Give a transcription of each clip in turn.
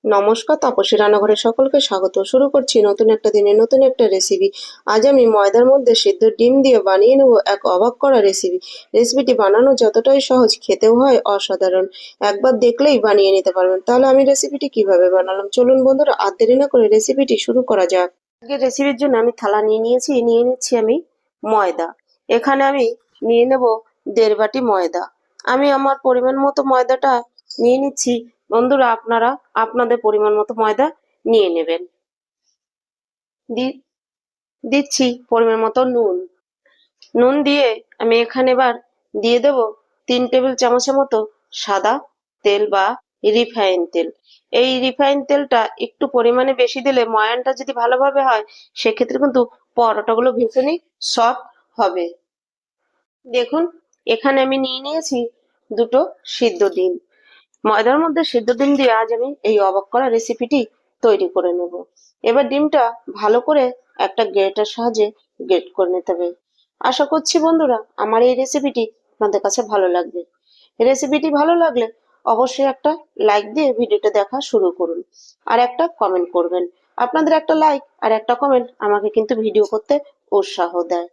নমস্কার, তাপসী রান্নাঘরে সকলকে স্বাগত। শুরু করছি নতুন একটা দিনে নতুন একটা রেসিপি। আজ আমি ময়দার মধ্যে সিদ্ধ ডিম দিয়ে বানিয়ে নেব এক অবাক করা রেসিপি। রেসিপিটি বানানো যতটাই সহজ, খেতেও হয় অসাধারণ। একবার দেখলেই বানিয়ে নিতে পারবেন। তাহলে আমি রেসিপিটি কিভাবে বানালাম, চলুন বন্ধুরা আর দেরি না করে রেসিপিটি শুরু করা যাক। আজকের রেসিপির জন্য আমি থালা নিয়ে নিচ্ছি আমি ময়দা। এখানে আমি নিয়ে নেব 1.5 বাটি ময়দা। আমি আমার পরিমাণ মতো ময়দাটা নিয়ে নিচ্ছি। বন্ধুরা আপনারা আপনাদের পরিমাণ মতো ময়দা নিয়ে নেবেন। দিচ্ছি পরিমাণ মতো নুন। নুন দিয়ে আমি এখানে এবার দিয়ে দেব 3 টেবিল চামচের মতো সাদা তেল বা রিফাইন তেল। এই রিফাইন তেলটা একটু পরিমাণে বেশি দিলে ময়ানটা যদি ভালোভাবে হয় সেক্ষেত্রে কিন্তু পরোটাগুলো ভীষণই সফট হবে। দেখুন এখানে আমি নিয়ে নিয়েছি 2টো সিদ্ধ ডিম। ময়দার মধ্যে সিদ্ধ ডিম দিয়ে আজ আমি এই অবাক করা রেসিপিটি তৈরি করে নেব। এবার ডিমটা ভালো করে একটা গ্রেটার সাহায্যে গ্রেট করে নিতে হবে। আশা করছি বন্ধুরা আমার এই রেসিপিটি আপনাদের কাছে ভালো লাগবে। রেসিপিটি ভালো লাগলে অবশ্যই একটা লাইক দিয়ে ভিডিওটা দেখা শুরু করুন আর একটা কমেন্ট করবেন। আপনাদের একটা লাইক আর একটা কমেন্ট আমাকে কিন্তু ভিডিও করতে উৎসাহ দেয়।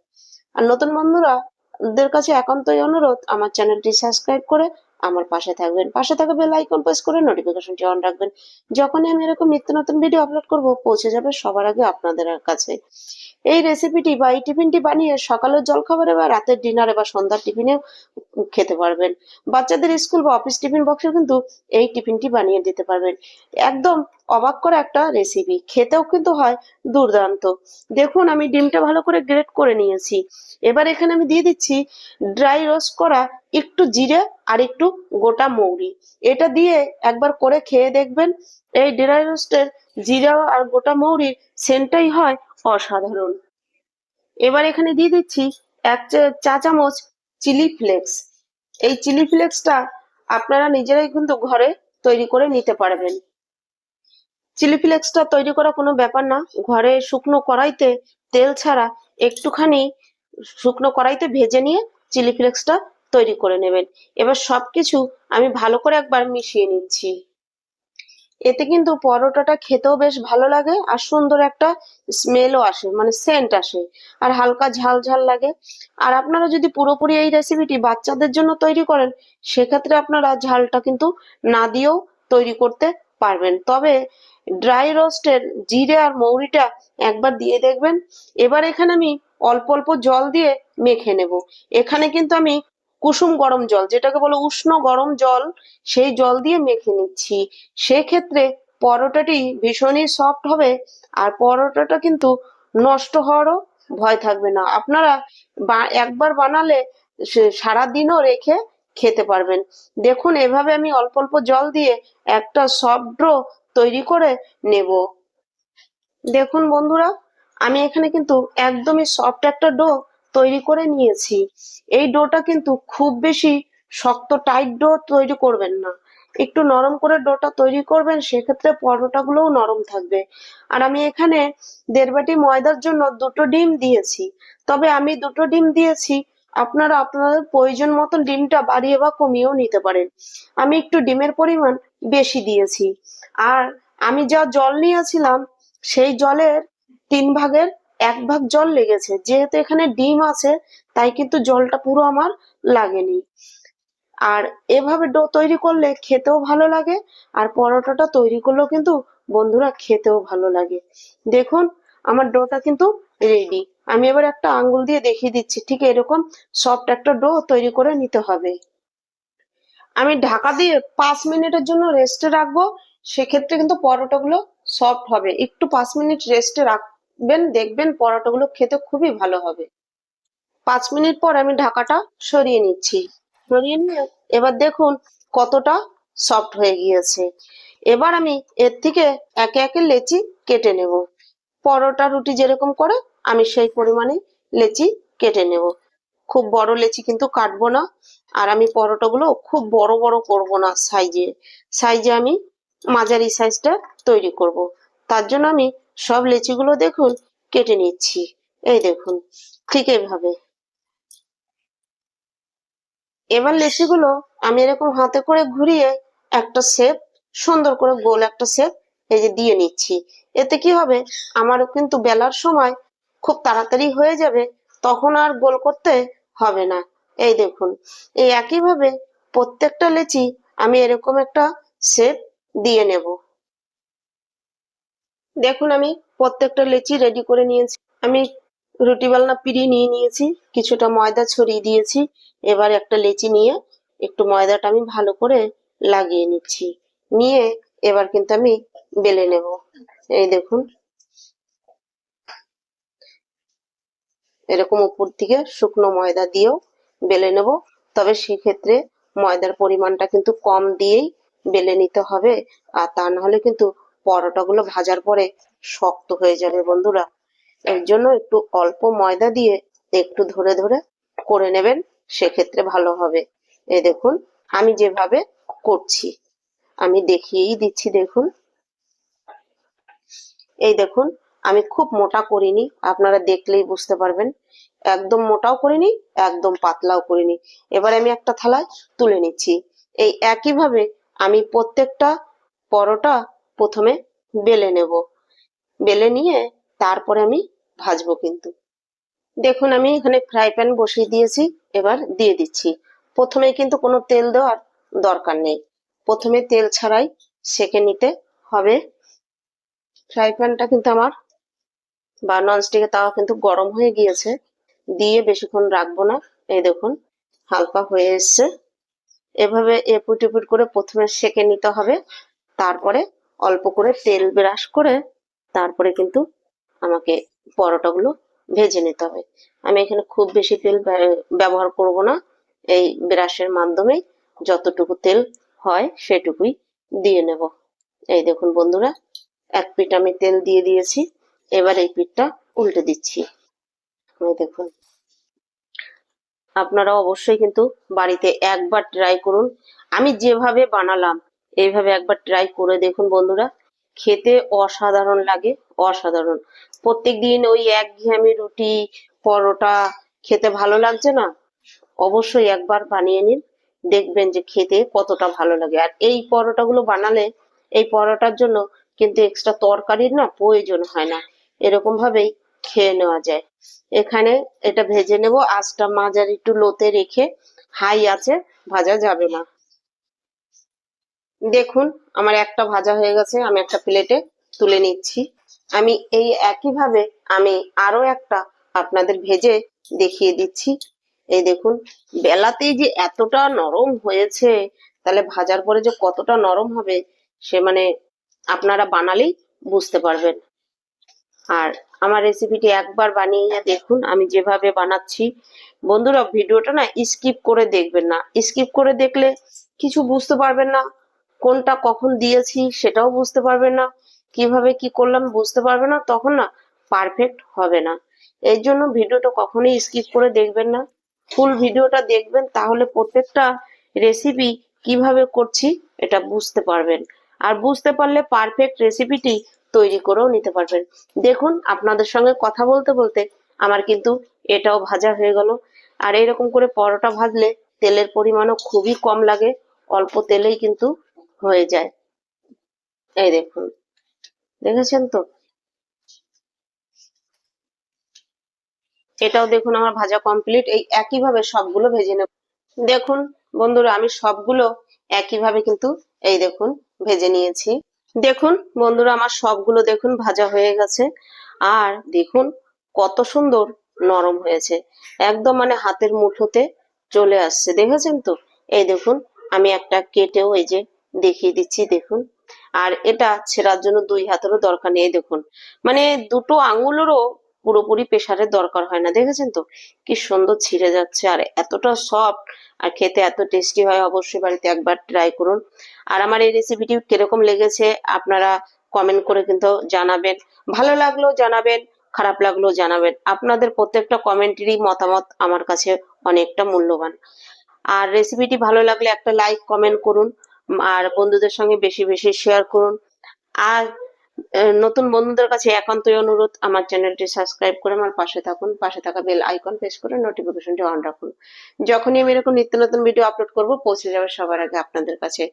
আর নতুন বন্ধুরা দের কাছে একান্তই অনুরোধ, আমার চ্যানেলটি সাবস্ক্রাইব করে আমার পাশে থাকবেন। পাশে থাকা বেল আইকন প্রেস করে নোটিফিকেশনটি অন রাখবেন। যখনই আমি এরকম নিত্য নতুন ভিডিও আপলোড করব পৌঁছে যাবে সবার আগে আপনাদের কাছে। এই রেসিপিটি বা এই টিফিনটি বানিয়ে সকালের জলখাবারে বা রাতের ডিনারে বা সন্ধ্যার টিফিনে খেতে পারবেন। বাচ্চাদের স্কুল বা অফিস টিফিন বক্সে কিন্তু এই টিফিনটি বানিয়ে দিতে পারবেন। একদম অবাক করা একটা রেসিপি, খেতেও কিন্তু হয় দুর্দান্ত। দেখুন আমি ডিমটা ভালো করে গ্রেট করে নিয়েছি। এবার এখানে আমি দিয়ে দিচ্ছি ড্রাই রোস্ট করা একটু জিরে আর একটু গোটা মৌরি। এটা দিয়ে একবার করে খেয়ে দেখবেন। এই ড্রাই রোস্টের জিরা আর গোটা মৌরির সেন্টটাই হয় অসাধারণ। এবার এখানে দিয়ে দিচ্ছি এক চা চামচ চিলি ফ্লেক্স। এই চিলি ফ্লেক্সটা আপনারা নিজেরাই কিন্তু ঘরে তৈরি করে নিতে পারবেন। চিলি ফ্লেক্সটা তৈরি করা কোনো ব্যাপার না। ঘরে শুকনো কড়াইতে তেল ছাড়া একটুখানি শুকনো কড়াইতে ভেজে নিয়ে চিলি ফ্লেক্সটা তৈরি করে নেবেন। এবার সবকিছু আমি ভালো করে একবার মিশিয়ে নিচ্ছি। এতে কিন্তু পরোটাটা খেতেও বেশ ভালো লাগে আর সুন্দর একটা স্মেলও আসে, মানে সেন্ট আসে, আর হালকা ঝাল ঝাল লাগে। আর আপনারা যদি পুরোপুরি এই রেসিপিটি বাচ্চাদের জন্য তৈরি করেন সেক্ষেত্রে আপনারা ঝালটা কিন্তু না দিয়েও তৈরি করতে পারবেন। তবে ড্রাই রোস্টের জিরে আর মৌরিটা একবার দিয়ে দেখবেন। এবার এখানে আমি অল্প অল্প জল দিয়ে মেখে নেব। এখানে কিন্তু আমি কুসুম গরম জল, যেটাকে বলে উষ্ণ গরম জল, সেই জল দিয়ে মেখে নিচ্ছি। সেক্ষেত্রে পরোটাটি ভীষণই সফট হবে আর পরোটাটা কিন্তু নষ্ট হওয়ারও ভয় থাকবে না। আপনারা একবার বানালে সারাদিনও রেখে খেতে পারবেন। দেখুন এভাবে আমি অল্প অল্প জল দিয়ে একটা সফট ডো তৈরি করে নেব। দেখুন বন্ধুরা আমি এখানে কিন্তু একদমই সফট একটা ডো তৈরি করে নিয়েছি। এই ডোটা কিন্তু খুব বেশি শক্ত টাইট ডো তৈরি করবেন না, একটু নরম করে ডোটা তৈরি করবেন, সেক্ষেত্রে পরোটাগুলোও নরম থাকবে। আর আমি এখানে 1.5 বাটি ময়দার জন্য 2টো ডিম দিয়েছি। তবে আমি 2টো ডিম দিয়েছি, আপনারা আপনাদের প্রয়োজন মতন ডিমটা বাড়িয়ে বা কমিয়েও নিতে পারেন। আমি একটু ডিমের পরিমাণ বেশি দিয়েছি। আর আমি যা জল নিয়েছিলাম সেই জলের 3 ভাগের 1 ভাগ জল লেগেছে। যেহেতু এখানে ডিম আছে তাই কিন্তু জলটা পুরো আমার লাগেনি। আর এভাবে ডো তৈরি করলে খেতেও ভালো লাগে আর পরোটাটা তৈরি করলেও কিন্তু বন্ধুরা খেতেও ভালো লাগে। দেখুন আমার ডোটা কিন্তু রেডি। আমি এবার একটা আঙ্গুল দিয়ে দেখিয়ে দিচ্ছি, ঠিক এরকম সফট একটা ডো তৈরি করে নিতে হবে। আমি ঢাকা দিয়ে 5 মিনিটের জন্য রেস্টে রাখবো। সেক্ষেত্রে কিন্তু পরোটাগুলো সফট হবে। একটু 5 মিনিট রেস্টে রাখবেন, দেখবেন পরোটাগুলো খেতে খুবই ভালো হবে। 5 মিনিট পর আমি ঢাকাটা সরিয়ে নিচ্ছি। সরিয়ে নিয়ে এবার দেখুন কতটা সফট হয়ে গিয়েছে। এবার আমি এর থেকে একে একে লেচি কেটে নেব। পরোটা রুটি যেরকম করে আমি সেই পরিমাণে লেচি কেটে নেব। খুব বড় লেচি কিন্তু কাটবো না। আর আমি পরোটাগুলো খুব বড় বড় করব না, সাইজে সাইজে আমি মাঝারি সাইজটা তৈরি করব। তার জন্য আমি সব লেচিগুলো দেখুন কেটে নিচ্ছি। এই দেখুন ঠিক এইভাবে। এবার লেচিগুলো আমি এরকম হাতে করে ঘুরিয়ে একটা শেপ সুন্দর করে গোল একটা শেপ এই যে দিয়ে নিচ্ছি। এতে কি হবে, আমারও কিন্তু বেলার সময় খুব তাড়াতাড়ি হয়ে যাবে, তখন আর গোল করতে হবে না। এই দেখুন, এই একইভাবে প্রত্যেকটা লেচি আমি এরকম একটা শেপ দিয়ে নেব। দেখুন আমি প্রত্যেকটা লেচি রেডি করে নিয়েছি। আমি রুটি বালনা পিড়ি নিয়ে নিয়েছি, কিছুটা ময়দা ছড়িয়ে দিয়েছি। এবার একটা লেচি নিয়ে একটু ময়দাটা আমি ভালো করে লাগিয়ে নিচ্ছি, নিয়ে এবার কিন্তু আমি বেলে নেব। এই দেখুন, এরকম উপর থেকে শুকনো ময়দা দিয়েও বেলে নেব। তবে সেক্ষেত্রে ময়দার পরিমাণটা কিন্তু কম দিয়েই বেলে নিতে হবে, আর তা নাহলে কিন্তু পরোটাগুলো ভাজার পরে শক্ত হয়ে যাবে বন্ধুরা। এর জন্য একটু অল্প ময়দা দিয়ে একটু ধরে ধরে করে নেবেন, সেক্ষেত্রে ভালো হবে। এই দেখুন আমি যেভাবে করছি আমি দেখিয়েই দিচ্ছি। দেখুন, এই দেখুন আমি খুব মোটা করিনি, আপনারা দেখলেই বুঝতে পারবেন। একদম মোটাও করিনি, একদম পাতলাও করিনি। এবার আমি একটা থালায় তুলে নিচ্ছি। এই একইভাবে আমি প্রত্যেকটা পরোটা প্রথমে বেলে নেব, বেলে নিয়ে তারপরে আমি ভাজবো কিন্তু। দেখুন আমি এখানে ফ্রাই প্যান বসিয়ে দিয়েছি, এবার দিয়ে দিচ্ছি। প্রথমে কিন্তু কোনো তেল দেওয়ার দরকার নেই, প্রথমে তেল ছাড়াই সেঁকে নিতে হবে। ফ্রাই প্যানটা কিন্তু আমার বা ননস্টিকের তাওয়া কিন্তু গরম হয়ে গিয়েছে, দিয়ে বেশিক্ষণ রাখবো না। এই দেখুন হালকা হয়ে এসছে। এভাবে এপুট এপুট করে প্রথমে সেঁকে নিতে হবে, তারপরে অল্প করে তেল ব্রাশ করে তারপরে কিন্তু আমাকে পরোটাগুলো ভেজে নিতে হবে। আমি এখানে খুব বেশি তেল ব্যবহার করব না, এই ব্রাশের মাধ্যমে যতটুকু তেল হয় সেটুকুই দিয়ে নেব। এই দেখুন বন্ধুরা, এক পিঠ আমি তেল দিয়ে দিয়েছি, এবার এই পিঠটা উল্টে দিচ্ছি। এই দেখুন, আপনারা অবশ্যই কিন্তু বাড়িতে একবার ট্রাই করুন। আমি যেভাবে বানালাম এইভাবে একবার ট্রাই করে দেখুন বন্ধুরা, খেতে অসাধারণ লাগে, অসাধারণ। প্রত্যেকদিন ওই একঘেয়েমি রুটি পরোটা খেতে ভালো লাগছে না, অবশ্যই একবার বানিয়ে নিন, দেখবেন যে খেতে কতটা ভালো লাগে। আর এই পরোটাগুলো বানালে এই পরোটার জন্য কিন্তু এক্সট্রা তরকারির না প্রয়োজন হয় না, এরকম ভাবেই খেয়ে নেওয়া যায়। এখানে এটা ভেজে নেব, আঁচটা মাঝারি একটু লোতে রেখে, হাই আছে ভাজা যাবে না। দেখুন আমার একটা ভাজা হয়ে গেছে, আমি একটা প্লেটে তুলে নিচ্ছি। আমি এই একইভাবে আমি আরো একটা আপনাদের ভেজে দেখিয়ে দিচ্ছি। এই দেখুন, বেলাতেই যে এতটা নরম হয়েছে, তাহলে ভাজার পরে যে কতটা নরম হবে সে মানে আপনারা বানালেই বুঝতে পারবেন। আর আমার রেসিপিটি একবার বানিয়ে দেখুন আমি যেভাবে বানাচ্ছি। বন্ধুরা ভিডিওটা না স্কিপ করে দেখবেন না, স্কিপ করে দেখলে কিছু বুঝতে পারবেন না, কোনটা কখন দিয়েছি সেটাও বুঝতে পারবেন না, কিভাবে কি করলাম বুঝতে পারবেন না, তখন না পারফেক্ট হবে না। এই জন্য ভিডিওটা কখনোই স্কিপ করে দেখবেন না, ফুল ভিডিওটা দেখবেন, তাহলে প্রত্যেকটা রেসিপি কিভাবে করছি এটা বুঝতে পারবেন। আর বুঝতে পারলে পারফেক্ট রেসিপিটি তৈরি করেও নিতে পারবেন। দেখুন আপনাদের সঙ্গে কথা বলতে বলতে আমার কিন্তু এটাও ভাজা হয়ে গেল। আর এরকম করে পরোটা ভাজলে তেলের পরিমাণও খুবই কম লাগে, অল্প তেলেই কিন্তু হয়ে যায়। এই দেখুন, দেখেছেন তো? এটাও দেখুন আমার ভাজা কমপ্লিট। এই একইভাবে সবগুলো ভেজে নেব। দেখুন বন্ধুরা আমি সবগুলো একইভাবে কিন্তু এই দেখুন ভেজে নিয়েছি। দেখুন বন্ধুরা আমার সবগুলো দেখুন ভাজা হয়ে গেছে, আর দেখুন কত সুন্দর নরম হয়েছে, একদম মানে হাতের মুঠোতে চলে আসছে, দেখেছেন তো? এই দেখুন আমি একটা কেটেও এই যে দেখিয়ে দিচ্ছি, দেখুন। আর এটা ছেঁড়ার জন্য দুই হাতেরও দরকার নেই, দেখুন মানে দুটো আঙুলেরও পুরোপুরি প্রেসারের দরকার হয় না, দেখেছেন তো কি সুন্দর ছিঁড়ে যাচ্ছে, আর এতটা সফট আর খেতে এত টেস্টি হয়। অবশ্যই বাড়িতে একবার ট্রাই করুন। আর আমার এই রেসিপিটি কিরকম লেগেছে আপনারা কমেন্ট করে কিন্তু জানাবেন, ভালো লাগলেও জানাবেন, খারাপ লাগলেও জানাবেন। আপনাদের প্রত্যেকটা কমেন্টেরই মতামত আমার কাছে অনেকটা মূল্যবান। আর রেসিপিটি ভালো লাগলে একটা লাইক কমেন্ট করুন, আর বন্ধুদের সঙ্গে বেশি বেশি শেয়ার করুন। আর নতুন বন্ধুদের কাছে একান্তই অনুরোধ, আমার চ্যানেলটি সাবস্ক্রাইব করে আমার পাশে থাকুন, পাশে থাকা বেল আইকন প্রেস করে নোটিফিকেশনটি অন রাখুন। যখনই আমি এরকম নিত্য নতুন ভিডিও আপলোড করব পৌঁছে যাবে সবার আগে আপনাদের কাছে।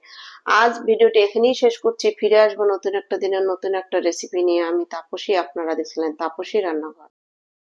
আজ ভিডিওটি এখানেই শেষ করছি, ফিরে আসবো নতুন একটা দিনের নতুন একটা রেসিপি নিয়ে। আমি তাপসী, আপনারা দেখছিলেন তাপসী রান্নাঘর।